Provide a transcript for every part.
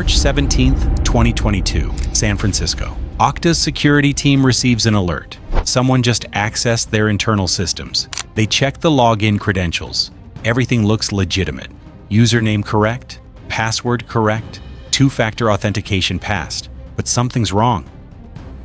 March 17, 2022, San Francisco. Okta's security team receives an alert. Someone just accessed their internal systems. They check the login credentials. Everything looks legitimate. Username correct, password correct, two-factor authentication passed. But something's wrong.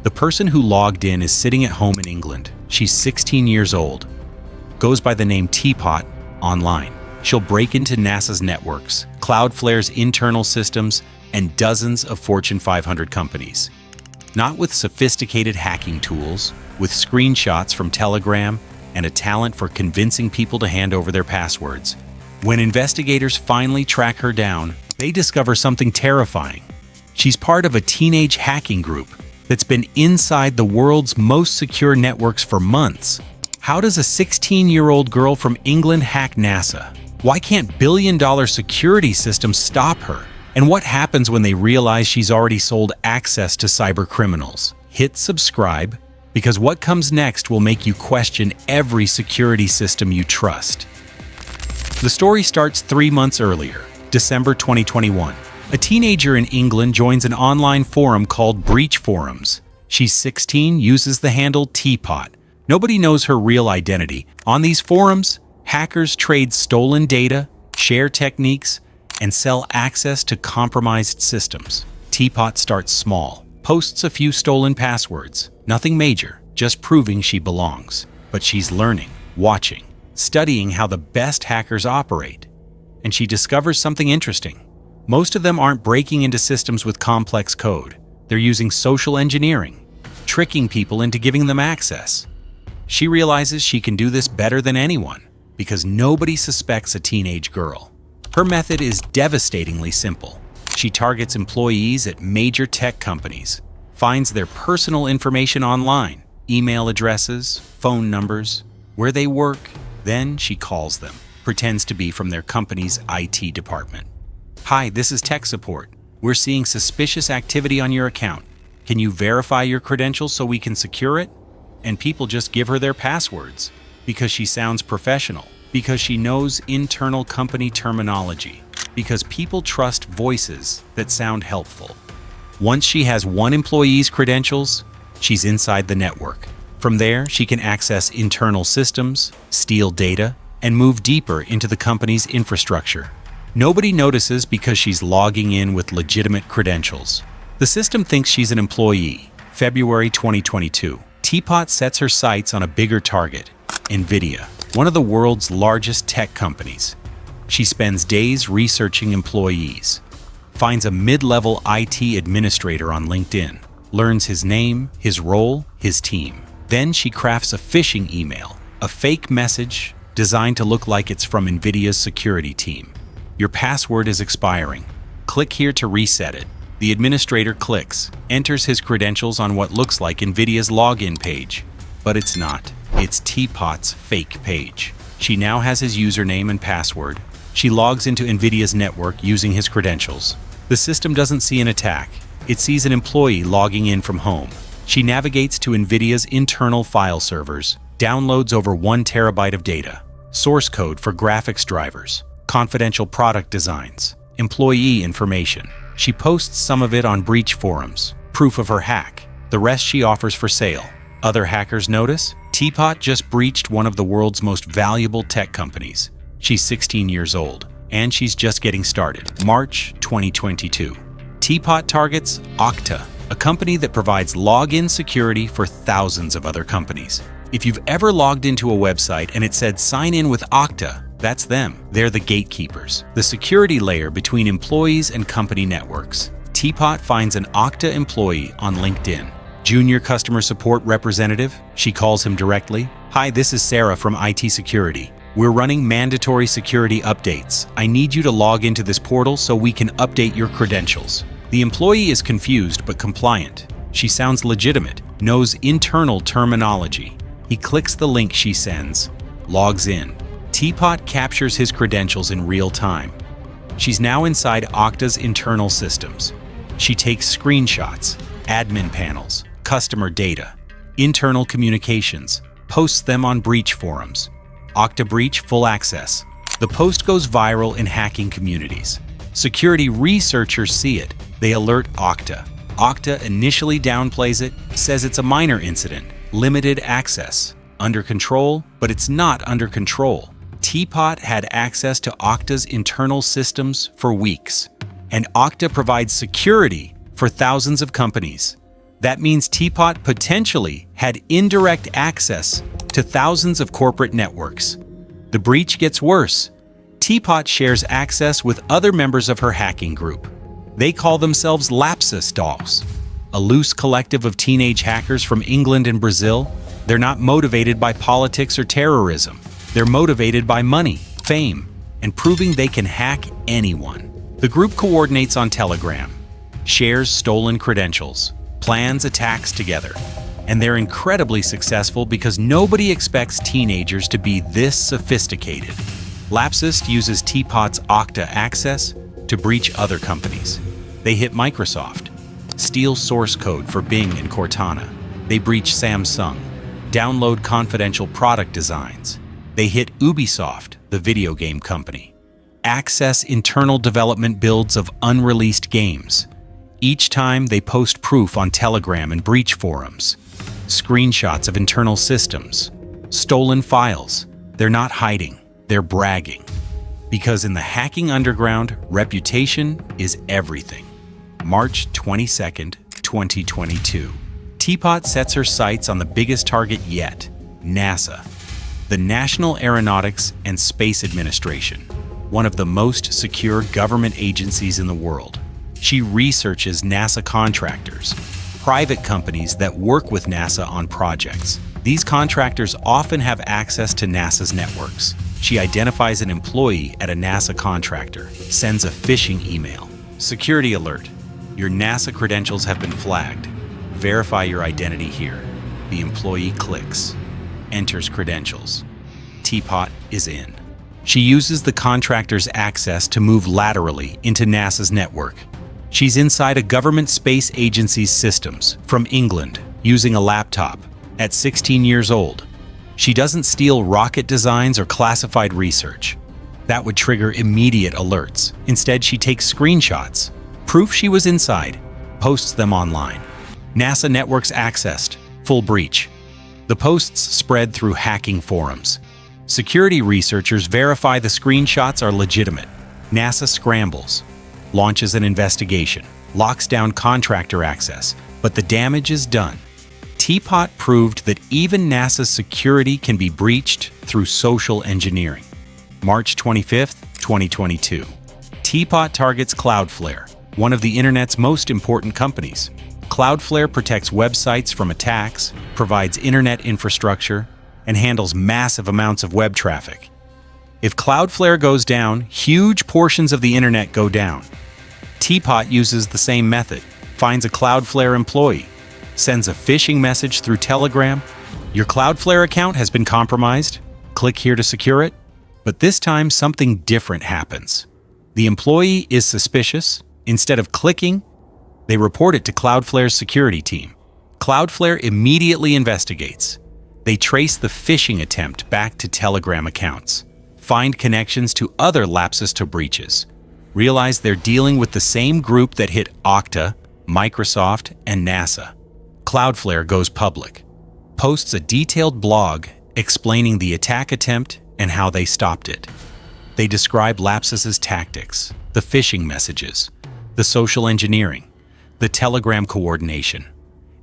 The person who logged in is sitting at home in England. She's 16 years old. Goes by the name Teapot online. She'll break into NASA's networks, Cloudflare's internal systems, and dozens of Fortune 500 companies. Not with sophisticated hacking tools, with screenshots from Telegram and a talent for convincing people to hand over their passwords. When investigators finally track her down, they discover something terrifying. She's part of a teenage hacking group that's been inside the world's most secure networks for months. How does a 16-year-old girl from England hack NASA? Why can't billion-dollar security systems stop her? And what happens when they realize she's already sold access to cybercriminals? Hit subscribe, because what comes next will make you question every security system you trust. The story starts 3 months earlier, December 2021. A teenager in England joins an online forum called Breach Forums. She's 16, uses the handle Teapot. Nobody knows her real identity. On these forums, hackers trade stolen data, share techniques, and sell access to compromised systems. Teapot starts small, posts a few stolen passwords. Nothing major, just proving she belongs. But she's learning, watching, studying how the best hackers operate. And she discovers something interesting. Most of them aren't breaking into systems with complex code. They're using social engineering, tricking people into giving them access. She realizes she can do this better than anyone, because nobody suspects a teenage girl. Her method is devastatingly simple. She targets employees at major tech companies, finds their personal information online, email addresses, phone numbers, where they work. Then she calls them, pretends to be from their company's IT department. "Hi, this is tech support. We're seeing suspicious activity on your account. Can you verify your credentials so we can secure it?" And people just give her their passwords because she sounds professional, because she knows internal company terminology, because people trust voices that sound helpful. Once she has one employee's credentials, she's inside the network. From there, she can access internal systems, steal data, and move deeper into the company's infrastructure. Nobody notices because she's logging in with legitimate credentials. The system thinks she's an employee. February 2022. Teapot sets her sights on a bigger target, Nvidia, one of the world's largest tech companies. She spends days researching employees, finds a mid-level IT administrator on LinkedIn, learns his name, his role, his team. Then she crafts a phishing email, a fake message designed to look like it's from Nvidia's security team. "Your password is expiring. Click here to reset it." The administrator clicks, enters his credentials on what looks like Nvidia's login page. But it's not. It's Teapot's fake page. She now has his username and password. She logs into Nvidia's network using his credentials. The system doesn't see an attack. It sees an employee logging in from home. She navigates to Nvidia's internal file servers, downloads over 1 terabyte of data, source code for graphics drivers, confidential product designs, employee information. She posts some of it on Breach Forums, proof of her hack. The rest she offers for sale. Other hackers notice? Teapot just breached one of the world's most valuable tech companies. She's 16 years old, and she's just getting started. March 2022. Teapot targets Okta, a company that provides login security for thousands of other companies. If you've ever logged into a website and it said sign in with Okta, that's them. They're the gatekeepers, the security layer between employees and company networks. Teapot finds an Okta employee on LinkedIn. Junior customer support representative. She calls him directly. "Hi, this is Sarah from IT Security. We're running mandatory security updates. I need you to log into this portal so we can update your credentials." The employee is confused but compliant. She sounds legitimate, knows internal terminology. He clicks the link she sends, logs in. Teapot captures his credentials in real time. She's now inside Okta's internal systems. She takes screenshots, admin panels, customer data, internal communications, posts them on Breach Forums. Okta breach full access. The post goes viral in hacking communities. Security researchers see it, They alert Okta. Okta initially downplays it, says it's a minor incident, limited access, under control, but it's not under control. Teapot had access to Okta's internal systems for weeks, and Okta provides security for thousands of companies. That means Teapot potentially had indirect access to thousands of corporate networks. The breach gets worse. Teapot shares access with other members of her hacking group. They call themselves Lapsus dolls, a loose collective of teenage hackers from England and Brazil. They're not motivated by politics or terrorism. They're motivated by money, fame, and proving they can hack anyone. The group coordinates on Telegram, shares stolen credentials, plans attacks together, and they're incredibly successful because nobody expects teenagers to be this sophisticated. Lapsus uses Teapot's Okta access to breach other companies. They hit Microsoft, steal source code for Bing and Cortana. They breach Samsung, download confidential product designs. They hit Ubisoft, the video game company, access internal development builds of unreleased games. Each time they post proof on Telegram and breach forums, screenshots of internal systems, stolen files. They're not hiding, they're bragging. Because in the hacking underground, reputation is everything. March 22nd, 2022. Teapot sets her sights on the biggest target yet, NASA, the National Aeronautics and Space Administration, one of the most secure government agencies in the world. She researches NASA contractors, private companies that work with NASA on projects. These contractors often have access to NASA's networks. She identifies an employee at a NASA contractor, sends a phishing email. Security alert. Your NASA credentials have been flagged. Verify your identity here. The employee clicks, enters credentials. Teapot is in. She uses the contractor's access to move laterally into NASA's network. She's inside a government space agency's systems from England using a laptop at 16 years old. She doesn't steal rocket designs or classified research. That would trigger immediate alerts. Instead, she takes screenshots, proof she was inside, posts them online. NASA networks accessed, full breach. The posts spread through hacking forums. Security researchers verify the screenshots are legitimate. NASA scrambles, launches an investigation, locks down contractor access, but the damage is done. Teapot proved that even NASA's security can be breached through social engineering. March 25th, 2022. Teapot targets Cloudflare, one of the internet's most important companies. Cloudflare protects websites from attacks, provides internet infrastructure, and handles massive amounts of web traffic. If Cloudflare goes down, huge portions of the internet go down. Teapot uses the same method, finds a Cloudflare employee, sends a phishing message through Telegram. Your Cloudflare account has been compromised. Click here to secure it. But this time, something different happens. The employee is suspicious. Instead of clicking, they report it to Cloudflare's security team. Cloudflare immediately investigates. They trace the phishing attempt back to Telegram accounts, find connections to other Lapsus to breaches, realize they're dealing with the same group that hit Okta, Microsoft, and NASA. Cloudflare goes public, posts a detailed blog explaining the attack attempt and how they stopped it. They describe Lapsus's tactics, the phishing messages, the social engineering, the Telegram coordination,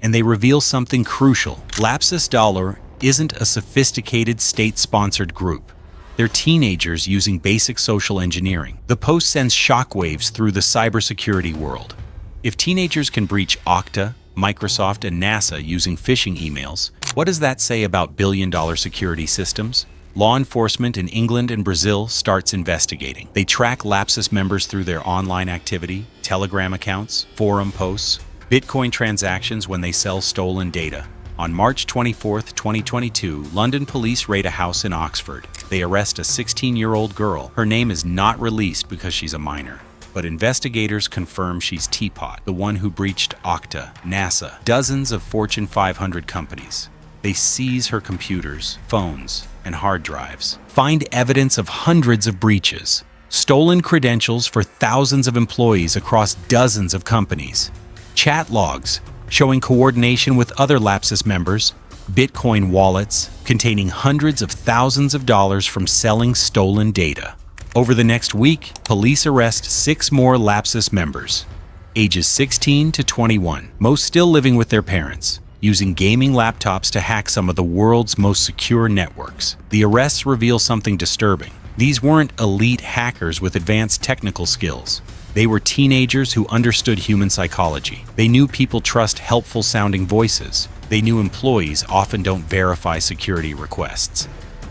and they reveal something crucial. Lapsus Dollar isn't a sophisticated state-sponsored group. They're teenagers using basic social engineering. The post sends shockwaves through the cybersecurity world. If teenagers can breach Okta, Microsoft, and NASA using phishing emails, what does that say about billion-dollar security systems? Law enforcement in England and Brazil starts investigating. They track Lapsus members through their online activity, Telegram accounts, forum posts, Bitcoin transactions when they sell stolen data. On March 24, 2022, London police raid a house in Oxford. They arrest a 16-year-old girl. Her name is not released because she's a minor, but investigators confirm she's Teapot, the one who breached Okta, NASA, dozens of Fortune 500 companies. They seize her computers, phones, and hard drives, find evidence of hundreds of breaches. stolen credentials for thousands of employees across dozens of companies, chat logs showing coordination with other Lapsus members, Bitcoin wallets containing hundreds of thousands of dollars from selling stolen data. Over the next week, police arrest 6 more Lapsus members, ages 16 to 21, most still living with their parents, using gaming laptops to hack some of the world's most secure networks. The arrests reveal something disturbing. These weren't elite hackers with advanced technical skills. They were teenagers who understood human psychology. They knew people trust helpful-sounding voices. They knew employees often don't verify security requests.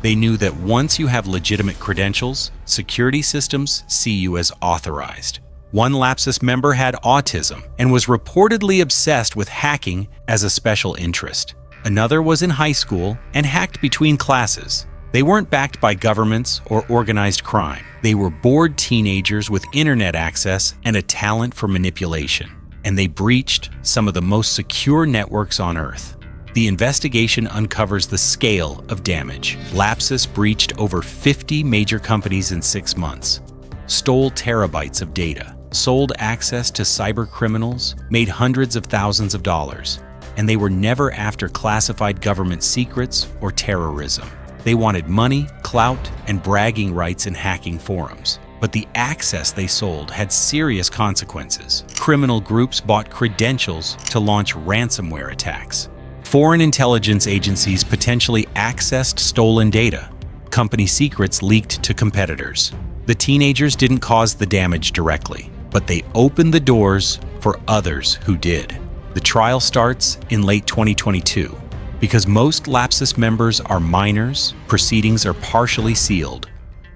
They knew that once you have legitimate credentials, security systems see you as authorized. One Lapsus member had autism and was reportedly obsessed with hacking as a special interest. Another was in high school and hacked between classes. They weren't backed by governments or organized crime. They were bored teenagers with internet access and a talent for manipulation. And they breached some of the most secure networks on Earth. The investigation uncovers the scale of damage. Lapsus breached over 50 major companies in 6 months, stole terabytes of data, sold access to cybercriminals, made hundreds of thousands of dollars, and they were never after classified government secrets or terrorism. They wanted money, clout, and bragging rights in hacking forums. But the access they sold had serious consequences. Criminal groups bought credentials to launch ransomware attacks. Foreign intelligence agencies potentially accessed stolen data. Company secrets leaked to competitors. The teenagers didn't cause the damage directly, but they opened the doors for others who did. The trial starts in late 2022. Because most Lapsus members are minors, proceedings are partially sealed.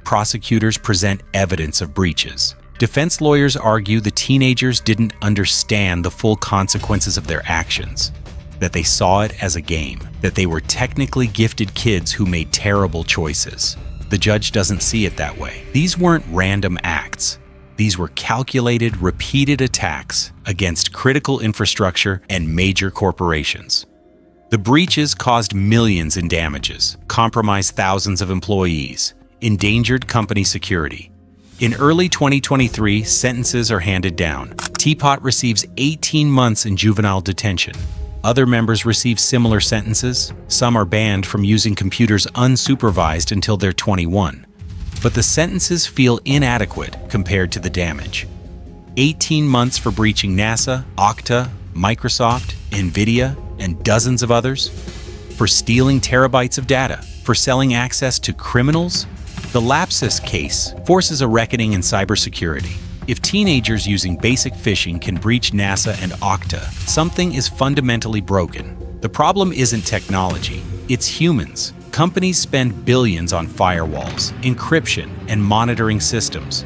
Prosecutors present evidence of breaches. Defense lawyers argue the teenagers didn't understand the full consequences of their actions, that they saw it as a game, that they were technically gifted kids who made terrible choices. The judge doesn't see it that way. These weren't random acts. These were calculated, repeated attacks against critical infrastructure and major corporations. The breaches caused millions in damages, compromised thousands of employees, endangered company security. In early 2023, sentences are handed down. Teapot receives 18 months in juvenile detention. Other members receive similar sentences. Some are banned from using computers unsupervised until they're 21. But the sentences feel inadequate compared to the damage. 18 months for breaching NASA, Okta, Microsoft, Nvidia, and dozens of others, for stealing terabytes of data, for selling access to criminals. The Lapsus case forces a reckoning in cybersecurity. If teenagers using basic phishing can breach NASA and Okta, something is fundamentally broken. The problem isn't technology, it's humans. Companies spend billions on firewalls, encryption, and monitoring systems.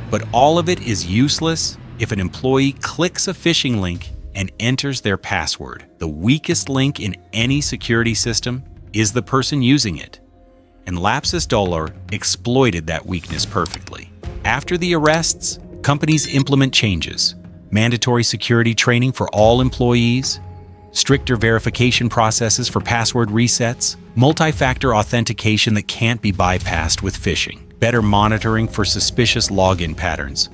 But all of it is useless if an employee clicks a phishing link and enters their password. The weakest link in any security system is the person using it. And Lapsus exploited that weakness perfectly. After the arrests, companies implement changes, mandatory security training for all employees, stricter verification processes for password resets, multi-factor authentication that can't be bypassed with phishing, better monitoring for suspicious login patterns.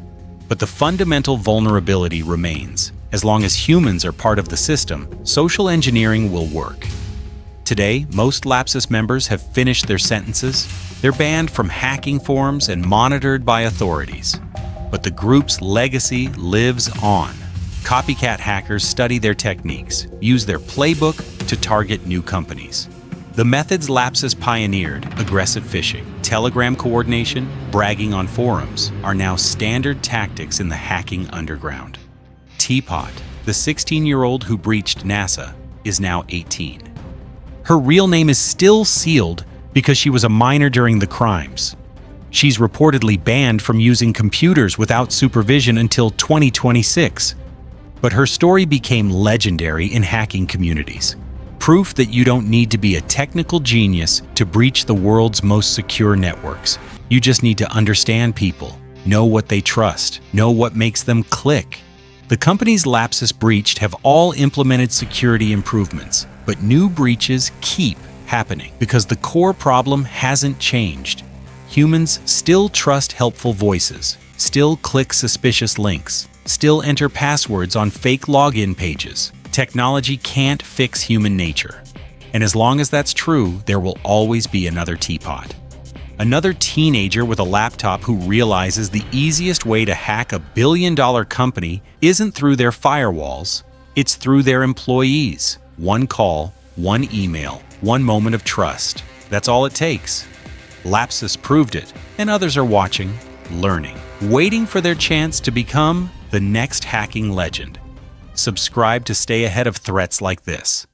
But the fundamental vulnerability remains. As long as humans are part of the system, social engineering will work. Today, most Lapsus members have finished their sentences. They're banned from hacking forums and monitored by authorities. But the group's legacy lives on. Copycat hackers study their techniques, use their playbook to target new companies. The methods Lapsus pioneered, aggressive phishing, Telegram coordination, bragging on forums, are now standard tactics in the hacking underground. Teapot, the 16-year-old who breached NASA, is now 18. Her real name is still sealed because she was a minor during the crimes. She's reportedly banned from using computers without supervision until 2026. But her story became legendary in hacking communities. Proof that you don't need to be a technical genius to breach the world's most secure networks. You just need to understand people, know what they trust, know what makes them click. The companies Lapsus breached have all implemented security improvements, but new breaches keep happening because the core problem hasn't changed. Humans still trust helpful voices, still click suspicious links, still enter passwords on fake login pages. Technology can't fix human nature. And as long as that's true, there will always be another Teapot. Another teenager with a laptop who realizes the easiest way to hack a billion-dollar company isn't through their firewalls, it's through their employees. One call, one email, one moment of trust. That's all it takes. Lapsus proved it, and others are watching, learning, waiting for their chance to become the next hacking legend. Subscribe to stay ahead of threats like this.